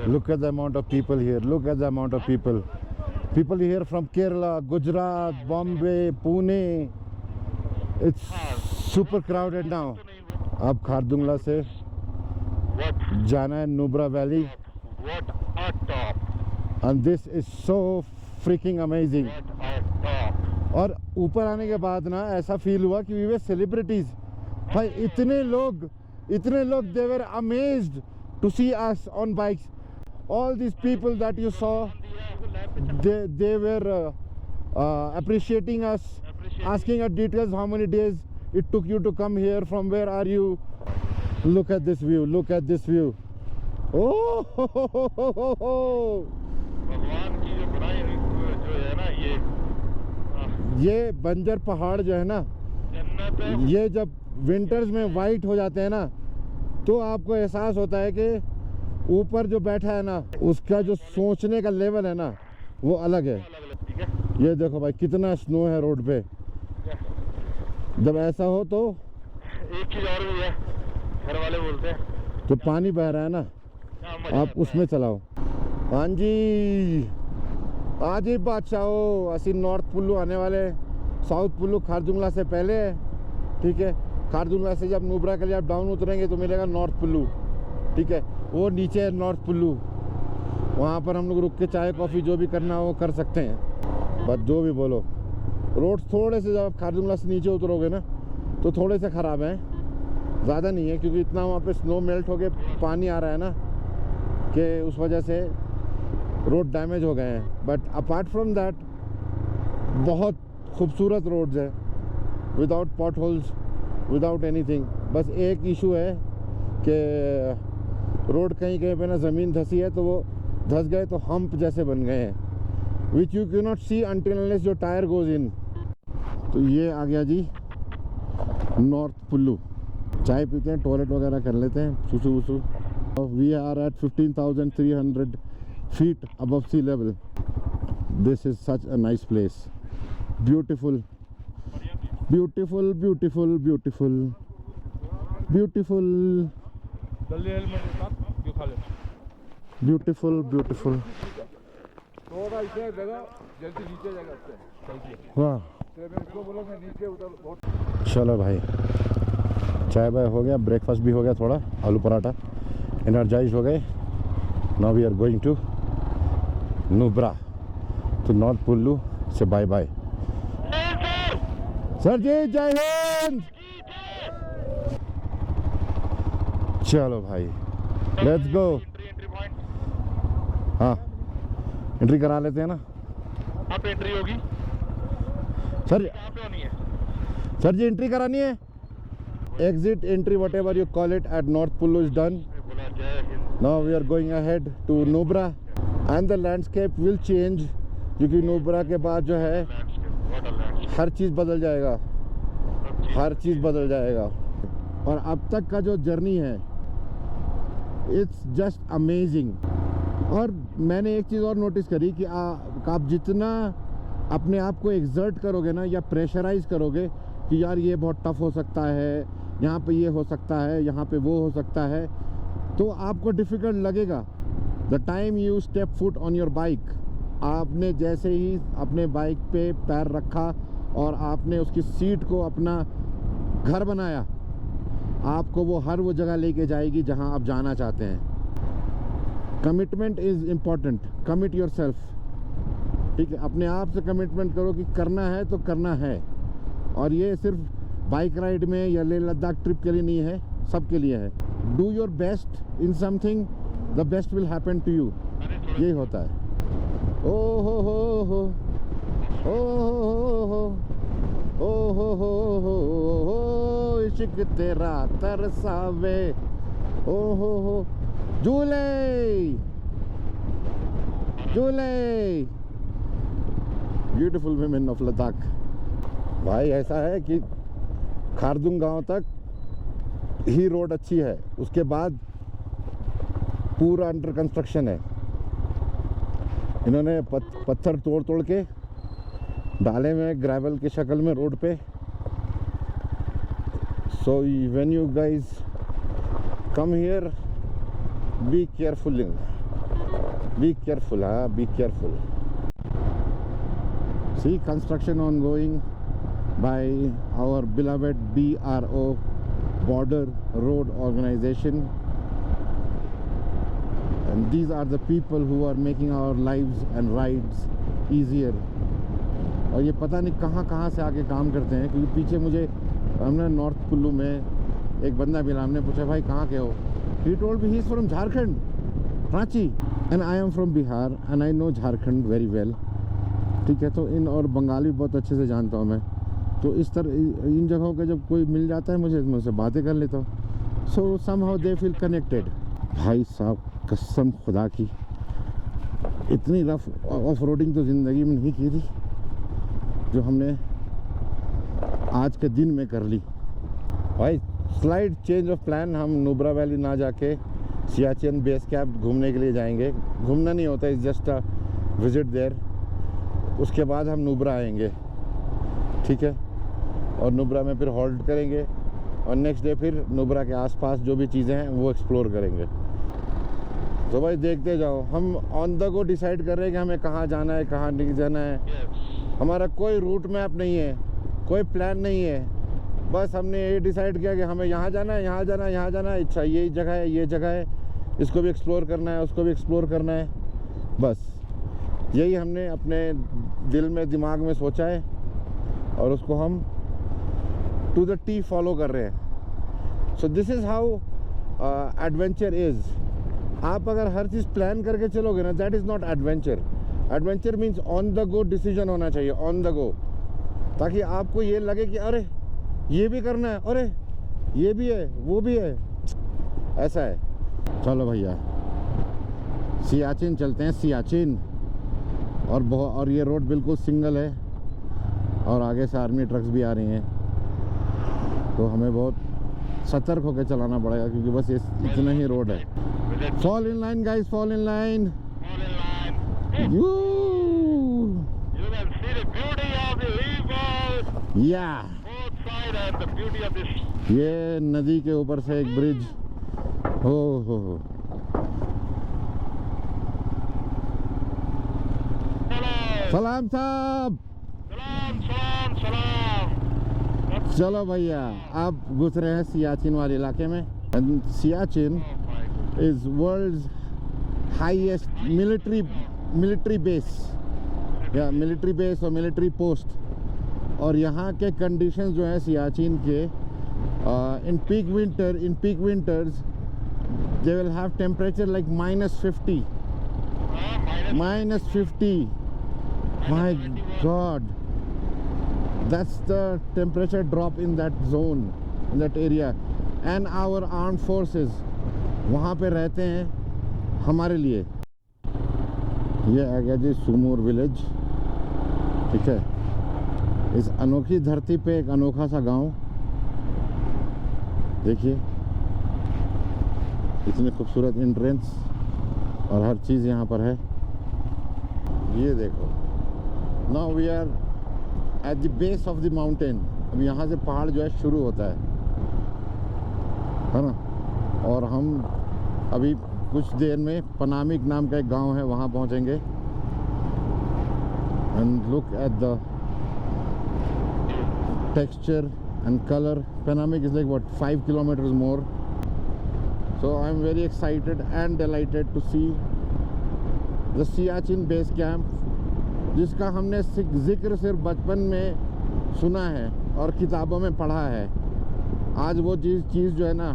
Look at the amount of people here. Look at the amount of people. People here from Kerala, Gujarat, Bombay, Pune. It's super crowded now. अब खारदुंगला से जाना है Nubra valley. What a top! And this is so freaking amazing. What a top! और ऊपर आने के बाद ना ऐसा फील हुआ कि वी वर सेलिब्रिटीज. भाई इतने लोग they were amazed to see us on bikes. All these people that you saw, they were appreciating us, asking us details, how many days it took you to come here, from where are you. Look at this view, look at this view. Oh भगवान की जो बनाई हुई जो है ना ये बंजर पहाड़ जो है ना, जन्नत है. ये जब विंटर्स में वाइट हो जाते हैं ना, तो आपको एहसास होता है कि ऊपर जो बैठा है ना, उसका जो सोचने का लेवल है ना, वो अलग है. ठीक है. ये देखो भाई कितना स्नो है रोड पे. जब ऐसा हो तो एक चीज और भी है, घर वाले बोलते हैं जो पानी बह रहा है ना, आप उसमें चलाओ. हाँ जी, आज ही बादशाहो असी नॉर्थ पुल्लू आने वाले. साउथ पुल्लू खारदुंगला से पहले है. ठीक है, खारदुंगला से जब नुब्रा के लिए आप डाउन उतरेंगे तो मिलेगा नॉर्थ पुल्लू. ठीक है, वो नीचे है नॉर्थ पुल्लू. वहाँ पर हम लोग रुक के चाय कॉफ़ी जो भी करना हो वो कर सकते हैं. बट जो भी बोलो, रोड थोड़े से जब आप खारदुंगला से नीचे उतरोगे ना तो थोड़े से ख़राब हैं. ज़्यादा नहीं है क्योंकि इतना वहाँ पे स्नो मेल्ट हो के पानी आ रहा है ना कि उस वजह से रोड डैमेज हो गए हैं. बट अपार्ट फ्रॉम दैट बहुत खूबसूरत रोड्स हैं, without pot holes, without anything. बस एक इशू है कि रोड कहीं कहीं पे ना ज़मीन धसी है, तो वो धस गए तो हम्प जैसे बन गए हैं, which you can not see until unless your tyre goes in. तो ये आ गया जी नॉर्थ पुल्लू. चाय पीते हैं, टॉयलेट वगैरह कर लेते हैं, सुसु वसु. We are at 15,300 feet above sea level. This is such a nice place. Beautiful, beautiful, beautiful, beautiful, beautiful, beautiful, beautiful. थोड़ा इसे जगह जल्दी नीचे जाएगा उससे. वाह, इसको बोलो मैं नीचे उतर. चलो भाई, चाय बाय हो गया, ब्रेकफास्ट भी हो गया, थोड़ा आलू पराठा, एनर्जाइज हो गए. Now we are going to Nubra. तो नॉर्थ पुल्लू से बाय बाय. सर जी जय हिंद. चलो भाई लेट्स गो. Entry point. हाँ, एंट्री करा लेते हैं ना. आप एंट्री होगी सर, यहाँ पे होनी है. सर जी एंट्री करानी है. Exit entry whatever you call it at north Pullu is done. बोला जय हिंद. Now we are going ahead to Nubra and the landscape will change, क्योंकि नुब्रा के बाद जो है What a landscape. हर चीज़ बदल जाएगा, हर चीज़ बदल जाएगा. और अब तक का जो जर्नी है इट्स जस्ट अमेजिंग. और मैंने एक चीज़ और नोटिस करी कि आप जितना अपने आप को एक्सर्ट करोगे ना, या प्रेशराइज करोगे कि यार ये बहुत टफ हो सकता है, यहाँ पे ये हो सकता है, यहाँ पे वो हो सकता है, तो आपको डिफ़िकल्ट लगेगा. The time you step foot on your bike, आपने जैसे ही अपने बाइक पे पैर रखा और आपने उसकी सीट को अपना घर बनाया, आपको वो हर वो जगह लेके जाएगी जहां आप जाना चाहते हैं. Commitment is important. Commit your self. ठीक है, अपने आप से कमिटमेंट करो कि करना है तो करना है. और ये सिर्फ बाइक राइड में या लेह लद्दाख ट्रिप के लिए नहीं है, सबके लिए है. Do your best in something, the best will happen to you. यही होता है. ओ हो हो इश्क तेरा तरसावे. ओ हो झूले झूले. Beautiful women of Ladakh. भाई ऐसा है कि खारदुंग गांव तक ही रोड अच्छी है, उसके बाद पूरा अंडर कंस्ट्रक्शन है. इन्होंने पत्थर तोड़ तोड़ के डाले में ग्रेवल की शक्ल में रोड पे. So when you guys come here be careful. Be careful, be careful. See, construction ongoing by our beloved BRO, Border Road Organization. And these are the people who are making our lives and rides easier. और ये पता नहीं कहाँ से आके काम करते हैं, क्योंकि पीछे मुझे हमने नॉर्थ कुल्लू में एक बंदा मिला, हमने पूछा भाई कहाँ के हो? He told me he is from Jharkhand, Ranchi, and I am from Bihar and I know Jharkhand very well. ठीक है, तो इन और बंगाली बहुत अच्छे से जानता हूँ मैं, तो इस तरह इन जगहों के जब कोई मिल जाता है मुझे, मैं उससे बातें कर लेता हूँ. सो समहाउ दे फील कनेक्टेड. भाई साहब कसम खुदा की, इतनी रफ ऑफ रोडिंग तो ज़िंदगी में नहीं की थी जो हमने आज के दिन में कर ली. भाई स्लाइड चेंज ऑफ प्लान, हम नुब्रा वैली ना जाके सियाचिन बेस कैंप घूमने के लिए जाएंगे. घूमना नहीं होता, is just a visit there. उसके बाद हम नुब्रा आएंगे, ठीक है, और नुब्रा में फिर हॉल्ट करेंगे और नेक्स्ट डे फिर नुब्रा के आसपास जो भी चीज़ें हैं वो एक्सप्लोर करेंगे. तो भाई देखते जाओ, हम ऑन द गो डिसाइड कर रहे हैं कि हमें कहाँ जाना है, कहाँ नहीं जाना है. हमारा कोई रूट मैप नहीं है, कोई प्लान नहीं है, बस हमने ये डिसाइड किया कि हमें यहाँ जाना है, यहाँ जाना है, यहाँ जाना है. अच्छा ये जगह है, ये जगह है, इसको भी एक्सप्लोर करना है, उसको भी एक्सप्लोर करना है. बस यही हमने अपने दिल में दिमाग में सोचा है और उसको हम टू द टी फॉलो कर रहे हैं. So this is how adventure is. आप अगर हर चीज़ प्लान करके चलोगे ना, that is not adventure. Adventure means on the go decision होना चाहिए, ऑन द गो, ताकि आपको ये लगे कि अरे ये भी करना है, अरे ये भी है, वो भी है, ऐसा है. चलो भैया सियाचिन चलते हैं, सियाचिन. और ये रोड बिल्कुल सिंगल है और आगे से आर्मी ट्रक्स भी आ रही हैं, तो हमें बहुत सतर्क होकर चलाना पड़ेगा क्योंकि बस ये इतना ही रोड है. Fall in line guys, fall in line. You can see the beauty of the river. Yeah. Both side and the beauty of this. ये नदी के ऊपर से एक ब्रिज. हो. सलाम साहब. सलाम. चलो भैया, आप घुस रहे हैं सियाचिन वाले इलाके में. And Siachen is world's highest military base, या मिलिट्री बेस और मिलिट्री पोस्ट. और यहाँ के कंडीशंस जो हैं सियाचिन के, in peak winters they will have temperature like -50. -50. My God, that's the temperature drop in that zone, in that area. And our armed forces वहाँ पे रहते हैं हमारे लिए. ये आ गया जी सुमूर विलेज, ठीक है. इस अनोखी धरती पे एक अनोखा सा गांव. देखिए इतनी खूबसूरत एंट्रेंस और हर चीज़ यहाँ पर है. ये देखो, Now we are at the base of the mountain. अब यहाँ से पहाड़ जो है शुरू होता है ना. और हम अभी कुछ देर में पनामिक नाम का एक गांव है, वहाँ पहुँचेंगे. And look at the texture and color. Panamic is like what, 5 kilometers more. So I'm very excited and delighted to see the Siachen base camp, जिसका हमने जिक्र सिर्फ बचपन में सुना है और किताबों में पढ़ा है. आज वो चीज़ जो है ना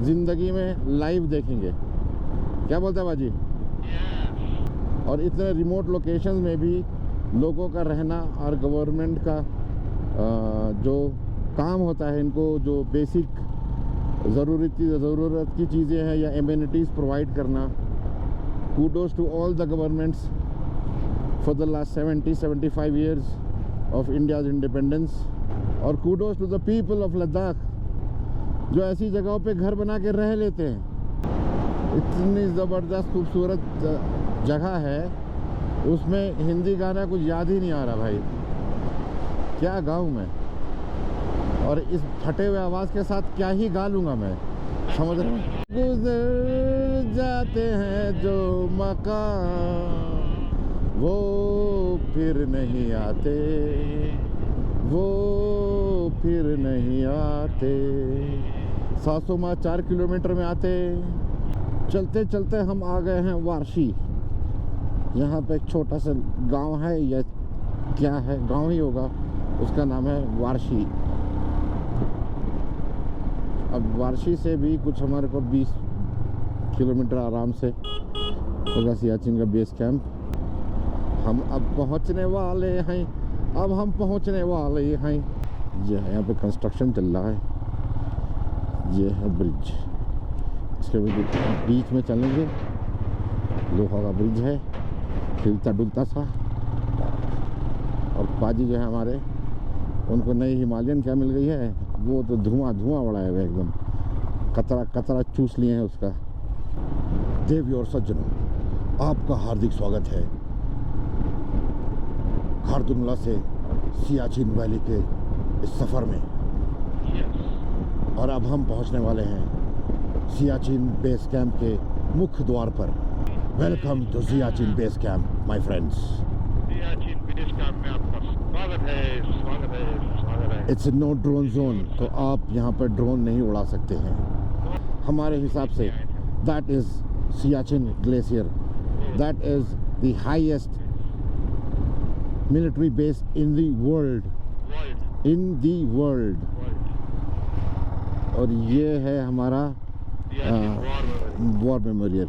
ज़िंदगी में लाइव देखेंगे. क्या बोलते हैं बाजी? और इतने रिमोट लोकेशंस में भी लोगों का रहना और गवर्नमेंट का जो काम होता है, इनको जो बेसिक ज़रूरत की चीज़ें हैं या एमिनिटीज़ प्रोवाइड करना. Kudos to all the governments for the last 70-75 years of India's independence. और kudos to the people of Ladakh जो ऐसी जगहों पे घर बना के रह लेते हैं. इतनी ज़बरदस्त खूबसूरत जगह है, उसमें हिंदी गाना कुछ याद ही नहीं आ रहा भाई. क्या गाऊँ मैं, और इस फटे हुए आवाज़ के साथ क्या ही गा लूँगा मैं. समझ रहे हैं? गुजर जाते हैं जो मकान वो फिर नहीं आते, वो फिर नहीं आते। 700 माह 4 किलोमीटर में आते। चलते चलते हम आ गए हैं वारशी। यहाँ पे एक छोटा सा गांव है, या क्या है, गांव ही होगा, उसका नाम है वारशी। अब वारशी से भी कुछ हमारे को 20 किलोमीटर आराम से होगा सियाचिन का बेस कैंप। हम अब पहुंचने वाले हैं, अब हम पहुंचने वाले हैं। ये है, यहाँ पे कंस्ट्रक्शन चल रहा है। ये है ब्रिज, इसके बीच में चलेंगे। लोहा का ब्रिज है, हिलता डुलता सा। और पाजी जो है हमारे, उनको नई हिमालयन क्या मिल गई है, वो तो धुआं धुआं उड़ाया हुआ एकदम, कतरा कतरा चूस लिए हैं उसका। देवी और सज्जनों, आपका हार्दिक स्वागत है खारदुंगला से सियाचिन वैली के इस सफ़र में। और अब हम पहुंचने वाले हैं सियाचिन बेस कैंप के मुख्य द्वार पर। Welcome to Siachen base camp my friends. Siachen base camp में आपका स्वागत है, स्वागत है, स्वागत है। इट्स नो ड्रोन जोन, तो आप यहाँ पर ड्रोन नहीं उड़ा सकते हैं हमारे हिसाब से। That is Siachen glacier, that is the highest military base in the world, in the world. और ये है हमारा वॉर मेमोरियल।